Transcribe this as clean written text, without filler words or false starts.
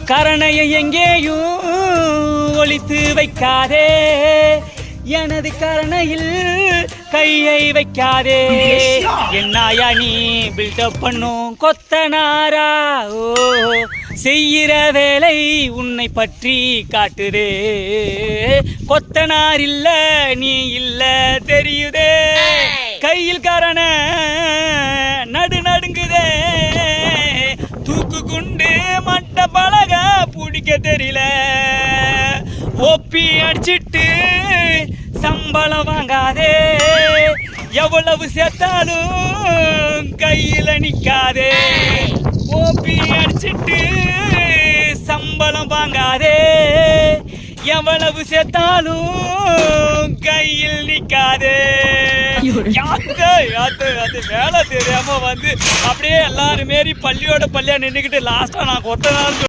கரணையை எங்கேயும் ஒளித்து வைக்காதே, எனது கரணையில் கையை வைக்காதே. என்னாயா நீ பில்டப் பண்ணும் கொத்தனாரா? ஓ, செய்கிற வேலை உன்னை பற்றி காட்டுதே. கொத்தனார் இல்ல நீ இல்ல தெரியுதே. கையில் கரண நடுங்குதே. தூக்கு குண்டு மட்ட பழக பிடிக்க தெரியல. ஒப்பி அடிச்சிட்டு சம்பளம் வாங்காதே. எவ்வளவு சேர்த்தாலும் கையில நிக்காதே. ஓப்பி அடிச்சிட்டு சம்பளம் வாங்காதே. எவ்வளவு சேர்த்தாலும் கையில் நிக்காதே. அது வேலை தெரியாம வந்து அப்படியே எல்லாரும் மாரி பள்ளியோட பள்ளியா நின்றுக்கிட்டு லாஸ்டா நான் கொத்த நாள்